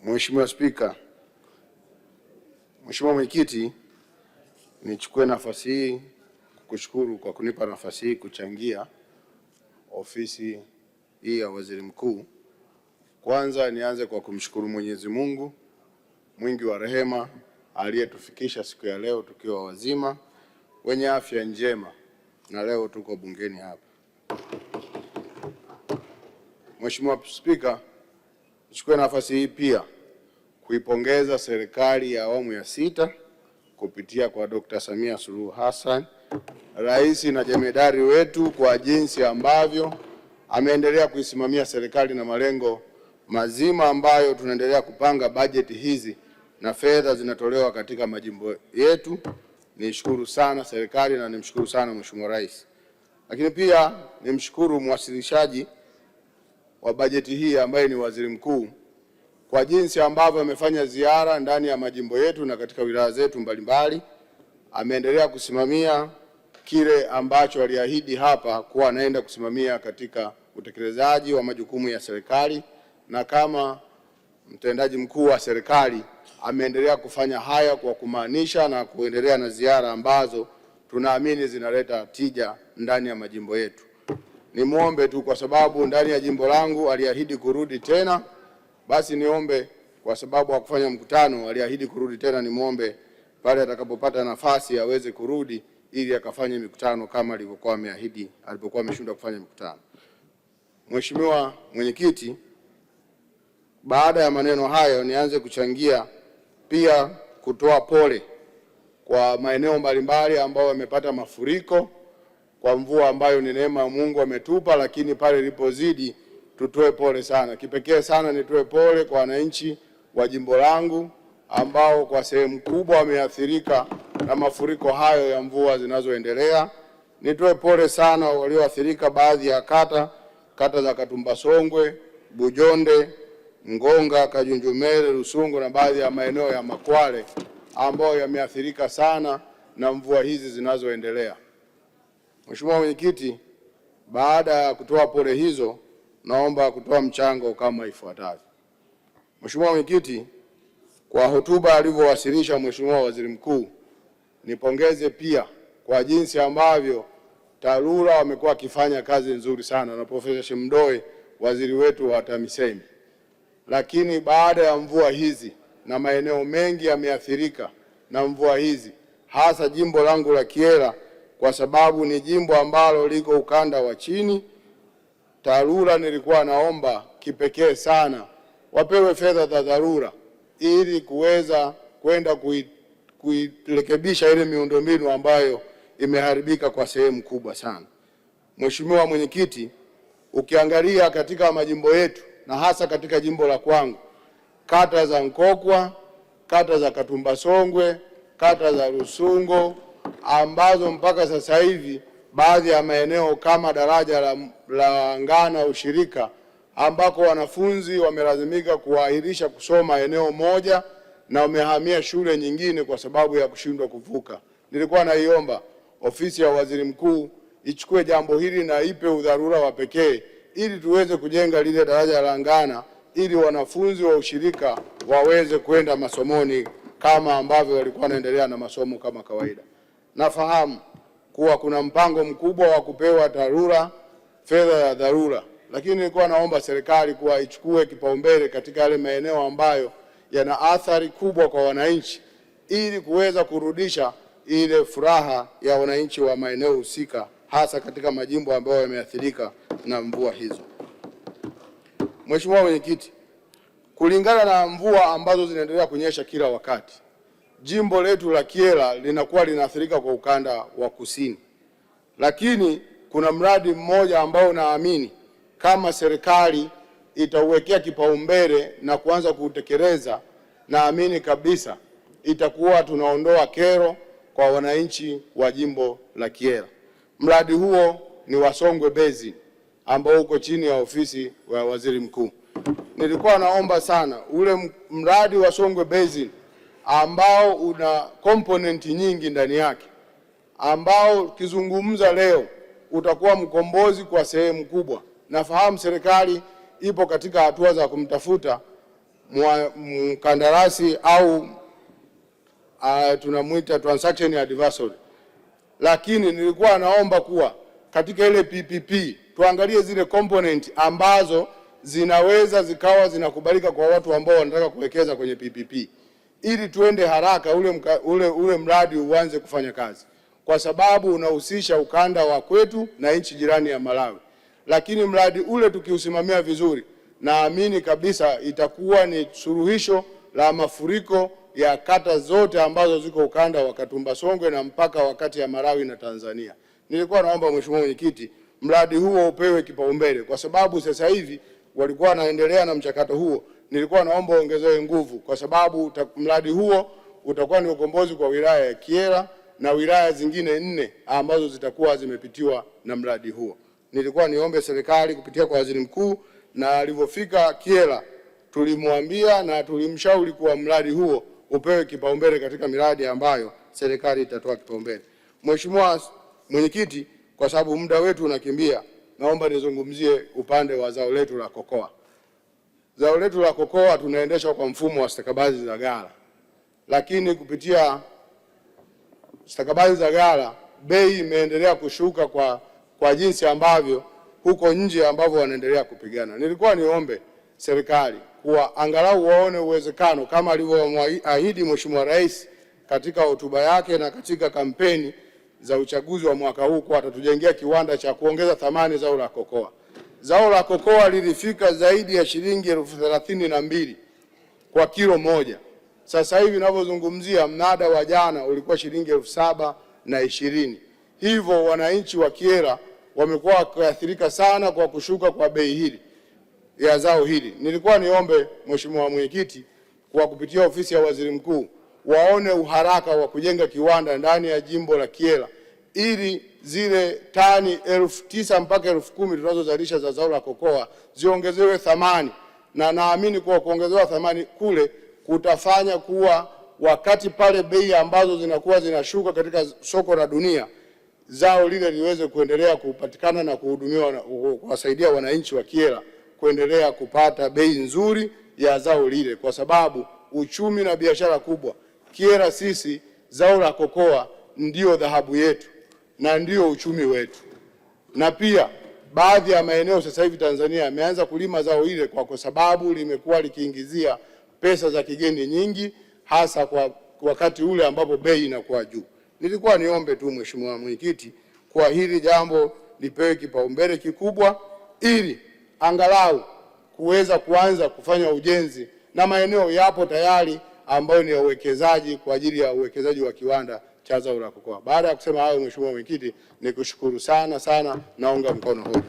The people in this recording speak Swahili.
Mheshimiwa Spika, Mheshimiwa Mwenyekiti, nichukue nafasi hii kukushukuru kwa kunipa nafasi hii kuchangia ofisi hii ya Waziri Mkuu. Kwanza nianze kwa kumshukuru Mwenyezi Mungu mwingi wa rehema aliyetufikisha siku ya leo tukiwa wazima wenye afya njema, na leo tuko bungeni hapa. Mheshimiwa Spika, nichukue nafasi hii pia kuipongeza serikali ya awamu ya 6 kupitia kwa Dr. Samia Suluhu Hassan, rais na jemedari wetu, kwa jinsi ambavyo ameendelea kuisimamia serikali na malengo mazima ambayo tunaendelea kupanga bajeti hizi na fedha zinatolewa katika majimbo yetu. Nishukuru sana serikali na nimshukuru sana Mheshimiwa Rais. Lakini pia nimshukuru mwasilishaji wa bajeti hii ambaye ni Waziri Mkuu kwa jinsi ambavyo amefanya ziara ndani ya majimbo yetu na katika wilaya zetu mbalimbali. Ameendelea kusimamia kile ambacho aliahidi hapa kuwa anaenda kusimamia katika utekelezaji wa majukumu ya serikali, na kama mtendaji mkuu wa serikali ameendelea kufanya haya kwa kumaanisha na kuendelea na ziara ambazo tunaamini zinaleta tija ndani ya majimbo yetu. Nimuombe tu, kwa sababu ndani ya jimbo langu aliahidi kurudi tena, basi niombe, kwa sababu hakufanya mkutano, aliahidi kurudi tena, nimuombe pale atakapopata nafasi aweze kurudi ili akafanye mikutano kama alivyokuwa ameahidi alipokuwa ameshindwa kufanya mikutano. Mheshimiwa Mwenyekiti, baada ya maneno hayo nianze kuchangia pia kutoa pole kwa maeneo mbalimbali ambayo yamepata mafuriko kwa mvua ambayo ni neema ya Mungu ametupa, lakini pale ilipozidi tutoe pole sana. Kipekee sana nitoe pole kwa wananchi wa jimbo langu ambao kwa sehemu kubwa wameathirika na mafuriko hayo ya mvua zinazoendelea. Nitoe pole sana walioathirika baadhi ya kata za Katumba Songwe, Bujonde, Ngonga, Kajunjumele, Rusungu na baadhi ya maeneo ya Makwale ambayo yameathirika sana na mvua hizi zinazoendelea. Mheshimiwa Mwenyekiti, baada ya kutoa pole hizo, naomba kutoa mchango kama ifuatavyo. Mheshimiwa Mwenyekiti, kwa hotuba alivyowasilisha Mheshimiwa Waziri Mkuu, nipongeze pia kwa jinsi ambavyo TARURA wamekuwa wakifanya kazi nzuri sana na Profesa Shemdoe, waziri wetu wa TAMISEMI. Lakini baada ya mvua hizi, na maeneo mengi yameathirika na mvua hizi, hasa jimbo langu la Kyela, kwa sababu ni jimbo ambalo liko ukanda wa chini, TARURA nilikuwa naomba kipekee sana wapewe fedha za dharura ili kuweza kwenda kuirekebisha ile miundombinu ambayo imeharibika kwa sehemu kubwa sana. Mheshimiwa Mwenyekiti, ukiangalia katika majimbo yetu na hasa katika jimbo la kwangu, kata za Nkokwa, kata za Katumba Songwe, kata za Rusungo, ambazo mpaka sasa hivi baadhi ya maeneo kama daraja la Ngana ushirika, ambako wanafunzi wamelazimika kuahirisha kusoma eneo moja na wamehamia shule nyingine kwa sababu ya kushindwa kuvuka. Nilikuwa naiomba ofisi ya Waziri Mkuu ichukue jambo hili na ipe udharura wa pekee ili tuweze kujenga lile daraja la Ngana ili wanafunzi wa ushirika waweze kwenda masomoni kama ambavyo walikuwa wanaendelea na masomo kama kawaida. Nafahamu kuwa kuna mpango mkubwa wa kupewa TARURA fedha ya dharura, lakini nilikuwa naomba serikali kuwa ichukue kipaumbele katika yale maeneo ambayo yana athari kubwa kwa wananchi ili kuweza kurudisha ile furaha ya wananchi wa maeneo husika, hasa katika majimbo ambayo yameathirika na mvua hizo. Mheshimiwa Mwenyekiti, kulingana na mvua ambazo zinaendelea kunyesha kila wakati, jimbo letu la Kyela linakuwa linaathirika kwa ukanda wa kusini. Lakini kuna mradi mmoja ambao naamini kama serikali itauwekea kipaumbele na kuanza kuutekeleza, naamini kabisa itakuwa tunaondoa kero kwa wananchi wa jimbo la Kyela. Mradi huo ni wa Songwe Basin ambao uko chini ya ofisi ya Waziri Mkuu. Nilikuwa naomba sana ule mradi wa Songwe Basin ambao una component nyingi ndani yake, ambao kizungumza leo utakuwa mkombozi kwa sehemu kubwa. Nafahamu serikali ipo katika hatua za kumtafuta mkandarasi au tunamuita transaction advisory, lakini nilikuwa naomba kuwa katika ile PPP tuangalie zile component ambazo zinaweza zikawa zinakubalika kwa watu ambao wanataka kuwekeza kwenye PPP, ili tuende haraka ule mradi uanze kufanya kazi, kwa sababu unahusisha ukanda wa kwetu na nchi jirani ya Malawi. Lakini mradi ule tukiusimamia vizuri, naamini kabisa itakuwa ni suluhisho la mafuriko ya kata zote ambazo ziko ukanda wa Katumba Songwe na mpaka wakati ya Malawi na Tanzania. Nilikuwa naomba Mheshimiwa Mwenyekiti, mradi huo upewe kipaumbele, kwa sababu sasa hivi walikuwa wanaendelea na mchakato huo. Nilikuwa naomba ongezewe nguvu, kwa sababu mradi huo utakuwa ni ukombozi kwa wilaya ya Kyela na wilaya zingine 4 ambazo zitakuwa zimepitiwa na mradi huo. Nilikuwa niombe serikali kupitia kwa Waziri Mkuu, na alivyofika Kyela tulimwambia na tulimshauri kuwa mradi huo upewe kipaumbele katika miradi ambayo serikali itatoa kipaumbele. Mheshimiwa Mwenyekiti, kwa sababu muda wetu unakimbia, naomba nizungumzie upande wa zao letu la kokoa. Zao letu la kokoa tunaendeshwa kwa mfumo wa stakabadhi za ghala, lakini kupitia stakabadhi za ghala bei imeendelea kushuka kwa jinsi ambavyo huko nje ambavyo wanaendelea kupigana. Nilikuwa niombe serikali kuwa angalau waone uwezekano kama alivyoahidi Mheshimiwa Rais katika hotuba yake na katika kampeni za uchaguzi wa mwaka huu, kwa atatujengea kiwanda cha kuongeza thamani zao la kokoa. Zao la kokoa lilifika zaidi ya shilingi 32,000 kwa kilo moja. Sasa hivi ninavyozungumzia, mnada wa jana ulikuwa shilingi 7,020. Hivyo wananchi wa Kyela wamekuwa wakiathirika sana kwa kushuka kwa bei hili ya zao hili. Nilikuwa niombe Mheshimiwa Mwenyekiti, kwa kupitia ofisi ya Waziri Mkuu, waone uharaka wa kujenga kiwanda ndani ya jimbo la Kyela, ili zile tani 9,000 mpaka 10,000 tunazozalisha za zao la kokoa ziongezewe thamani, na naamini kwa kuongezewa thamani kule kutafanya kuwa wakati pale bei ambazo zinakuwa zinashuka katika soko la dunia, zao lile liweze kuendelea kupatikana na kuhudumiwa na kuwasaidia wananchi wa Kyela kuendelea kupata bei nzuri ya zao lile, kwa sababu uchumi na biashara kubwa Kyela, sisi zao la kokoa ndio dhahabu yetu na ndio uchumi wetu. Na pia baadhi ya maeneo sasa hivi Tanzania yameanza kulima zao hile kwa sababu limekuwa likiingizia pesa za kigeni nyingi, hasa kwa wakati ule ambapo bei inakuwa juu. Nilikuwa niombe tu Mheshimiwa Mwenyekiti, kwa hili jambo lipewe kipaumbele kikubwa, ili angalau kuweza kuanza kufanya ujenzi, na maeneo yapo tayari ambayo ni ya uwekezaji kwa ajili ya uwekezaji wa kiwanda cha zao la kokoa. Baada ya kusema hayo, Mheshimiwa Mwenyekiti, nikushukuru sana, naunga mkono hoja.